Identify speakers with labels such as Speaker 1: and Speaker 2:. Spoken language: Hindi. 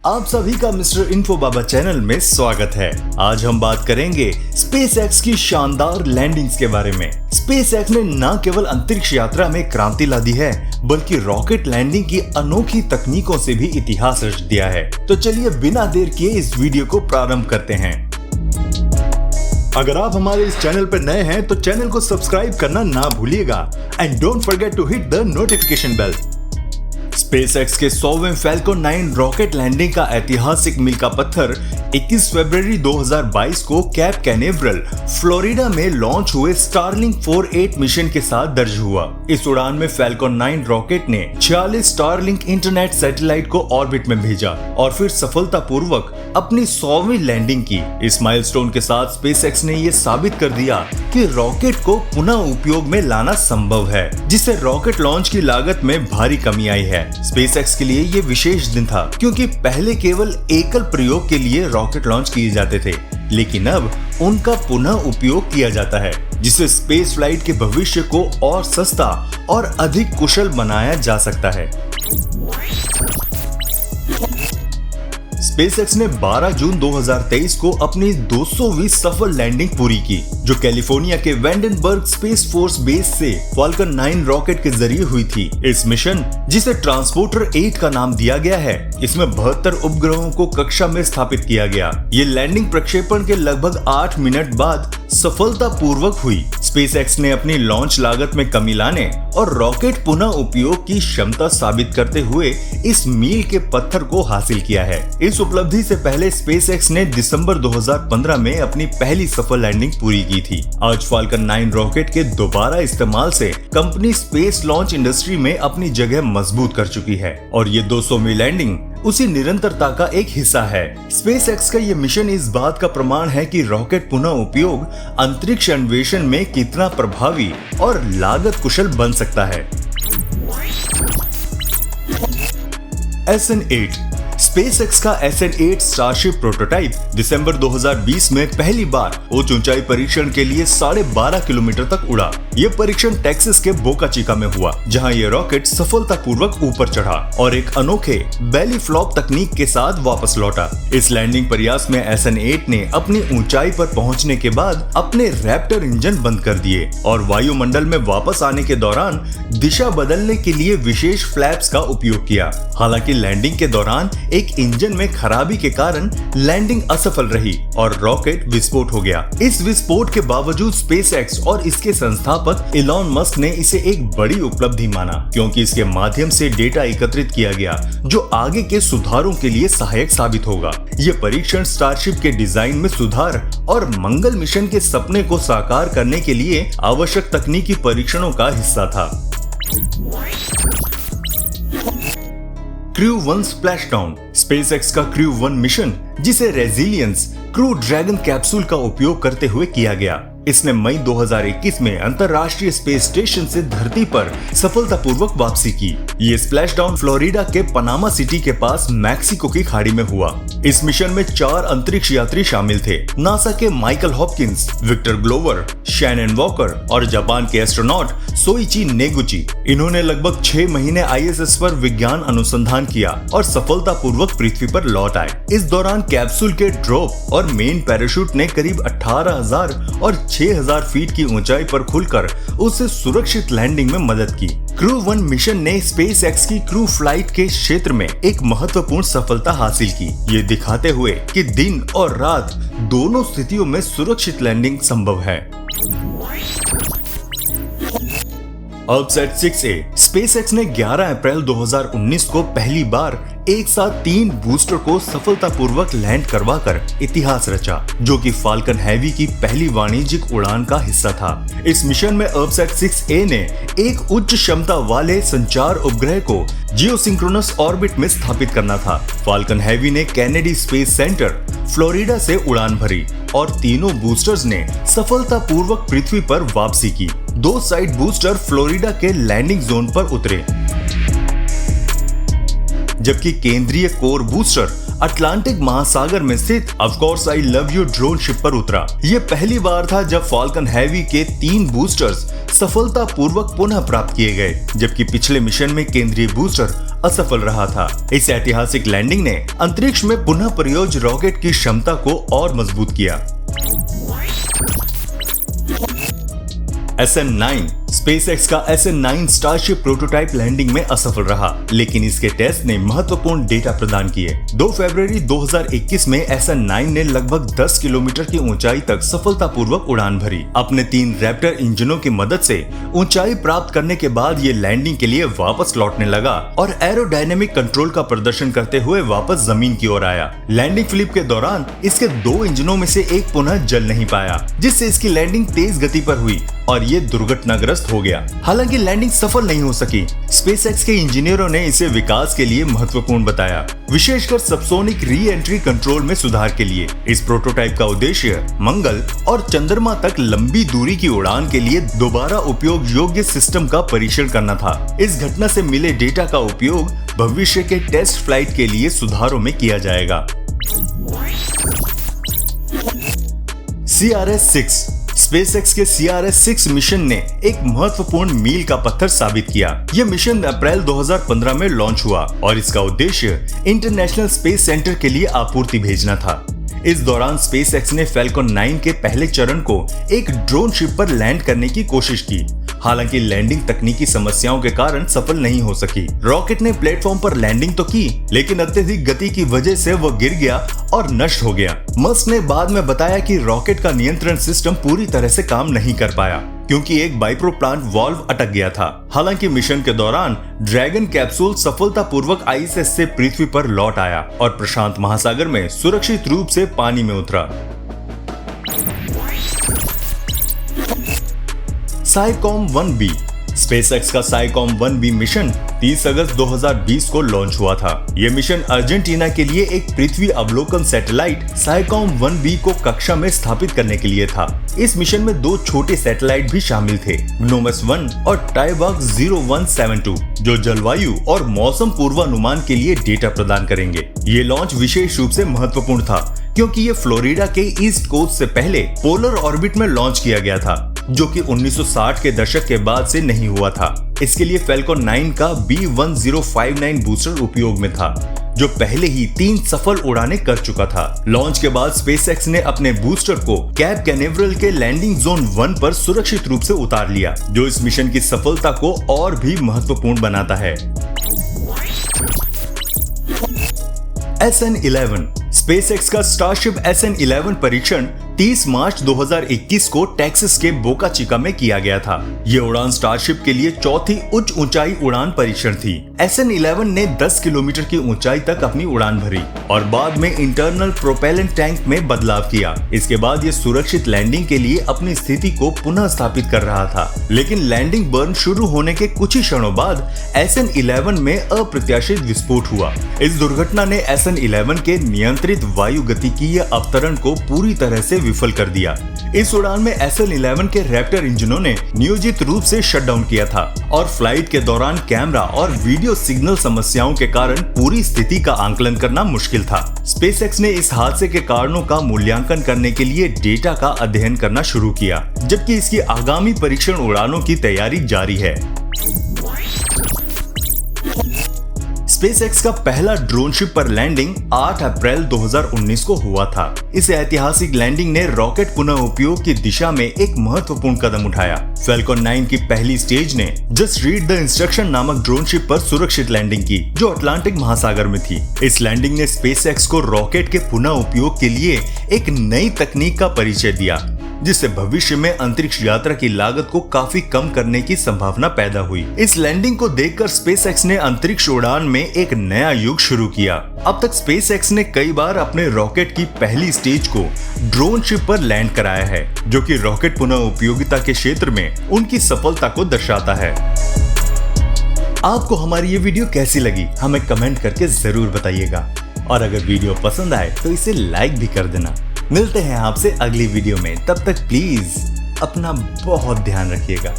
Speaker 1: आप सभी का मिस्टर इन्फो बाबा चैनल में स्वागत है। आज हम बात करेंगे स्पेसएक्स की शानदार लैंडिंग्स के बारे में। स्पेसएक्स ने न केवल अंतरिक्ष यात्रा में क्रांति ला दी है, बल्कि रॉकेट लैंडिंग की अनोखी तकनीकों से भी इतिहास रच दिया है। तो चलिए बिना देर किए इस वीडियो को प्रारंभ करते हैं। अगर आप हमारे इस चैनल पर नए हैं तो चैनल को सब्सक्राइब करना ना भूलिएगा and don't forget to hit the notification bell. SpaceX के 100वें फैल्कन 9 रॉकेट लैंडिंग का ऐतिहासिक मील का पत्थर 21 फरवरी 2022 को कैप कैनेवरल, फ्लोरिडा में लॉन्च हुए स्टारलिंक 48 मिशन के साथ दर्ज हुआ। इस उड़ान में फैल्कन 9 रॉकेट ने 46 स्टारलिंक इंटरनेट सैटेलाइट को ऑर्बिट में भेजा और फिर सफलतापूर्वक अपनी 100वीं लैंडिंग की। इस माइलस्टोन के साथ स्पेसएक्स ने ये साबित कर दिया कि रॉकेट को पुनः उपयोग में लाना संभव है, जिससे रॉकेट लॉन्च की लागत में भारी कमी आई है। स्पेसएक्स के लिए ये विशेष दिन था, क्योंकि पहले केवल एकल प्रयोग के लिए रॉकेट लॉन्च किए जाते थे, लेकिन अब उनका पुनः उपयोग किया जाता है, जिससे स्पेस फ्लाइट के भविष्य को और सस्ता और अधिक कुशल बनाया जा सकता है। स्पेसएक्स ने 12 जून 2023 को अपनी 220 सफल लैंडिंग पूरी की, जो कैलिफोर्निया के वेंडनबर्ग स्पेस फोर्स बेस से फाल्कन 9 रॉकेट के जरिए हुई थी। इस मिशन, जिसे ट्रांसपोर्टर 8 का नाम दिया गया है, इसमें 72 उपग्रहों को कक्षा में स्थापित किया गया। ये लैंडिंग प्रक्षेपण के लगभग 8 मिनट बाद सफलतापूर्वक हुई। स्पेसएक्स ने अपनी लॉन्च लागत में कमी लाने और रॉकेट पुनः उपयोग की क्षमता साबित करते हुए इस मील के पत्थर को हासिल किया है। इस उपलब्धि से पहले स्पेसएक्स ने दिसंबर 2015 में अपनी पहली सफल लैंडिंग पूरी की थी। आज फाल्कन 9 रॉकेट के दोबारा इस्तेमाल से कंपनी स्पेस लॉन्च इंडस्ट्री में अपनी जगह मजबूत कर चुकी है और ये 200वीं लैंडिंग उसी निरंतरता का एक हिस्सा है। स्पेसएक्स का ये मिशन इस बात का प्रमाण है कि रॉकेट पुनः उपयोग अंतरिक्ष अन्वेषण में कितना प्रभावी और लागत कुशल बन सकता है। SN8 स्पेसएक्स का SN8 स्टारशिप प्रोटोटाइप दिसंबर 2020 में पहली बार उच्च ऊंचाई परीक्षण के लिए 12.5 किलोमीटर तक उड़ा। यह परीक्षण टेक्सास के बोका चिका में हुआ, जहां यह रॉकेट सफलतापूर्वक ऊपर चढ़ा और एक अनोखे बेली फ्लॉप तकनीक के साथ वापस लौटा। इस लैंडिंग प्रयास में SN8 ने अपनी ऊंचाई पर पहुंचने के बाद अपने रैप्टर इंजन बंद कर दिए और वायुमंडल में वापस आने के दौरान दिशा बदलने के लिए विशेष फ्लैप्स का उपयोग किया। हालांकि लैंडिंग के दौरान एक इंजन में खराबी के कारण लैंडिंग असफल रही और रॉकेट विस्फोट हो गया। इस विस्फोट के बावजूद स्पेसएक्स और इसके संस्थापक इलॉन मस्क ने इसे एक बड़ी उपलब्धि माना, क्योंकि इसके माध्यम से डेटा एकत्रित किया गया जो आगे के सुधारों के लिए सहायक साबित होगा। यह परीक्षण स्टारशिप के डिजाइन में सुधार और मंगल मिशन के सपने को साकार करने के लिए आवश्यक तकनीकी परीक्षणों का हिस्सा था। क्रू 1 स्प्लैशडाउन स्पेसएक्स का क्रू 1 मिशन, जिसे रेजिलियंस क्रू ड्रैगन कैप्सूल का उपयोग करते हुए किया गया, इसने मई 2021 में अंतरराष्ट्रीय स्पेस स्टेशन से धरती पर सफलतापूर्वक वापसी की। ये स्प्लैशडाउन फ्लोरिडा के पनामा सिटी के पास मैक्सिको की खाड़ी में हुआ। इस मिशन में 4 अंतरिक्ष यात्री शामिल थे, नासा के Michael Hopkins, Victor Glover, Shannon Walker और जापान के एस्ट्रोनॉट सोइची नेगुची। इन्होंने लगभग 6 महीने ISS पर विज्ञान अनुसंधान किया और सफलतापूर्वक पृथ्वी पर लौट आए। इस दौरान कैप्सूल के ड्रॉप और मेन पैराशूट ने करीब 18,000 और 6,000 फीट की ऊंचाई पर खुलकर उसे सुरक्षित लैंडिंग में मदद की। क्रू 1 मिशन ने स्पेसएक्स की क्रू फ्लाइट के क्षेत्र में एक महत्वपूर्ण सफलता हासिल की, ये दिखाते हुए कि दिन और रात दोनों स्थितियों में सुरक्षित लैंडिंग संभव है। अल्पसैट 6A स्पेसएक्स ने 11 अप्रैल 2019 को पहली बार एक साथ 3 बूस्टर को सफलतापूर्वक लैंड करवाकर इतिहास रचा, जो कि फाल्कन हैवी की पहली वाणिज्यिक उड़ान का हिस्सा था। इस मिशन में अल्पसैट 6A ने एक उच्च क्षमता वाले संचार उपग्रह को जियोसिंक्रोनस ऑर्बिट में स्थापित करना था। फाल्कन हैवी ने कैनेडी स्पेस सेंटर, फ्लोरिडा से उड़ान भरी और तीनों बूस्टर्स ने सफलतापूर्वक पृथ्वी पर वापसी की। 2 साइड बूस्टर फ्लोरिडा के लैंडिंग जोन पर उतरे। जबकि केंद्रीय कोर बूस्टर अटलांटिक महासागर में स्थित of course I love you drone ship पर उतरा। ये पहली बार था जब फाल्कन हैवी के 3 बूस्टर्स सफलतापूर्वक पुनः प्राप्त किए गए, जबकि पिछले मिशन में केंद्रीय बूस्टर असफल रहा था। इस ऐतिहासिक लैंडिंग ने अंतरिक्ष में पुनः प्रयोज्य रॉकेट की क्षमता को और मजबूत किया। SN9 SpaceX का SN9 स्टारशिप प्रोटोटाइप लैंडिंग में असफल रहा, लेकिन इसके टेस्ट ने महत्वपूर्ण डेटा प्रदान किए। 2 फरवरी 2021 में SN9 ने लगभग 10 किलोमीटर की ऊंचाई तक सफलतापूर्वक उड़ान भरी। अपने 3 रैप्टर इंजनों की मदद से ऊंचाई प्राप्त करने के बाद ये लैंडिंग के लिए वापस लौटने लगा और एरोडायनेमिक कंट्रोल का प्रदर्शन करते हुए वापस जमीन की ओर आया। लैंडिंग फ्लिप के दौरान इसके 2 इंजनों में से एक पुनः जल नहीं पाया, जिससे इसकी लैंडिंग तेज गति पर हुई और ये दुर्घटनाग्रस्त हो गया। हालांकि लैंडिंग सफल नहीं हो सकी। स्पेसएक्स के इंजीनियरों ने इसे विकास के लिए महत्वपूर्ण बताया, विशेषकर सबसोनिक री एंट्री कंट्रोल में सुधार के लिए। इस प्रोटोटाइप का उद्देश्य मंगल और चंद्रमा तक लंबी दूरी की उड़ान के लिए दोबारा उपयोग योग्य सिस्टम का परीक्षण करना था। इस घटना से मिले डेटा का उपयोग भविष्य के टेस्ट फ्लाइट के लिए सुधारों में किया जाएगा। CRS-6 SpaceX के CRS-6 मिशन ने एक महत्वपूर्ण मील का पत्थर साबित किया। यह मिशन अप्रैल 2015 में लॉन्च हुआ और इसका उद्देश्य इंटरनेशनल स्पेस सेंटर के लिए आपूर्ति भेजना था। इस दौरान SpaceX ने फैल्कन 9 के पहले चरण को एक ड्रोन शिप पर लैंड करने की कोशिश की। हालांकि लैंडिंग तकनीकी समस्याओं के कारण सफल नहीं हो सकी। रॉकेट ने प्लेटफॉर्म पर लैंडिंग तो की, लेकिन अत्यधिक गति की वजह से वह गिर गया और नष्ट हो गया। मस्क ने बाद में बताया कि रॉकेट का नियंत्रण सिस्टम पूरी तरह से काम नहीं कर पाया, क्योंकि एक बाइप्रोप्लांट वाल्व अटक गया था। हालांकि मिशन के दौरान ड्रैगन कैप्सूल सफलतापूर्वक ISS से पृथ्वी पर लौट आया और प्रशांत महासागर में सुरक्षित रूप से पानी में उतरा। SciComm-1B SpaceX का SciComm-1B मिशन 30 अगस्त 2020 को लॉन्च हुआ था। यह मिशन अर्जेंटीना के लिए एक पृथ्वी अवलोकन सैटेलाइट SciComm-1B को कक्षा में स्थापित करने के लिए था। इस मिशन में 2 छोटे सैटेलाइट भी शामिल थे, GNOMES-1 और TIWAG 0172, जो जलवायु और मौसम पूर्वानुमान के लिए डेटा प्रदान करेंगे। ये लॉन्च विशेष रूप से महत्वपूर्ण था, क्योंकि ये फ्लोरिडा के ईस्ट कोस्ट से पहले पोलर ऑर्बिट में लॉन्च किया गया था, जो कि 1960 के दशक के बाद से नहीं हुआ था। इसके लिए फैल्कन 9 का B1059 बूस्टर उपयोग में था, जो पहले ही 3 सफल उड़ानें कर चुका था। लॉन्च के बाद SpaceX ने अपने बूस्टर को कैप कैनेवरल के लैंडिंग जोन 1 पर सुरक्षित रूप से उतार लिया, जो इस मिशन की सफलता को और भी महत्वपूर्ण बनाता है। SN11 SpaceX का स्टारशिप SN11 परीक्षण 30 मार्च 2021 को टेक्सास के बोका चिका में किया गया था। ये उड़ान स्टारशिप के लिए चौथी उच्च ऊंचाई उड़ान परीक्षण थी। SN11 ने 10 किलोमीटर की ऊंचाई तक अपनी उड़ान भरी और बाद में इंटरनल प्रोपेलेंट टैंक में बदलाव किया। इसके बाद ये सुरक्षित लैंडिंग के लिए अपनी स्थिति को पुनः स्थापित कर रहा था, लेकिन लैंडिंग बर्न शुरू होने के कुछ ही क्षणों बाद SN11 में अप्रत्याशित विस्फोट हुआ। इस दुर्घटना ने SN11 के नियंत्रित वायु गतिकीय अवतरण को पूरी तरह से विफल कर दिया। इस उड़ान में SN11 के रैप्टर इंजनों ने नियोजित रूप से शटडाउन किया था और फ्लाइट के दौरान कैमरा और वीडियो सिग्नल समस्याओं के कारण पूरी स्थिति का आंकलन करना मुश्किल था। SpaceX ने इस हादसे के कारणों का मूल्यांकन करने के लिए डेटा का अध्ययन करना शुरू किया, जबकि इसकी आगामी परीक्षण उड़ानों की तैयारी जारी है। SpaceX का पहला ड्रोन शिप पर लैंडिंग 8 अप्रैल 2019 को हुआ था। इस ऐतिहासिक लैंडिंग ने रॉकेट पुनः उपयोग की दिशा में एक महत्वपूर्ण कदम उठाया। फैल्कन 9 की पहली स्टेज ने जस्ट रीड द इंस्ट्रक्शन नामक ड्रोन शिप पर सुरक्षित लैंडिंग की, जो अटलांटिक महासागर में थी। इस लैंडिंग ने SpaceX को रॉकेट के पुनः उपयोग के लिए एक नई तकनीक का परिचय दिया, जिससे भविष्य में अंतरिक्ष यात्रा की लागत को काफी कम करने की संभावना पैदा हुई। इस लैंडिंग को देखकर SpaceX ने अंतरिक्ष उड़ान में एक नया युग शुरू किया। अब तक SpaceX ने कई बार अपने रॉकेट की पहली स्टेज को ड्रोन शिप पर लैंड कराया है, जो कि रॉकेट पुनः उपयोगिता के क्षेत्र में उनकी सफलता को दर्शाता है। आपको हमारी ये वीडियो कैसी लगी, हमें कमेंट करके जरूर बताइएगा, और अगर वीडियो पसंद आए तो इसे लाइक भी कर देना। मिलते हैं आपसे अगली वीडियो में, तब तक प्लीज अपना बहुत ध्यान रखिएगा।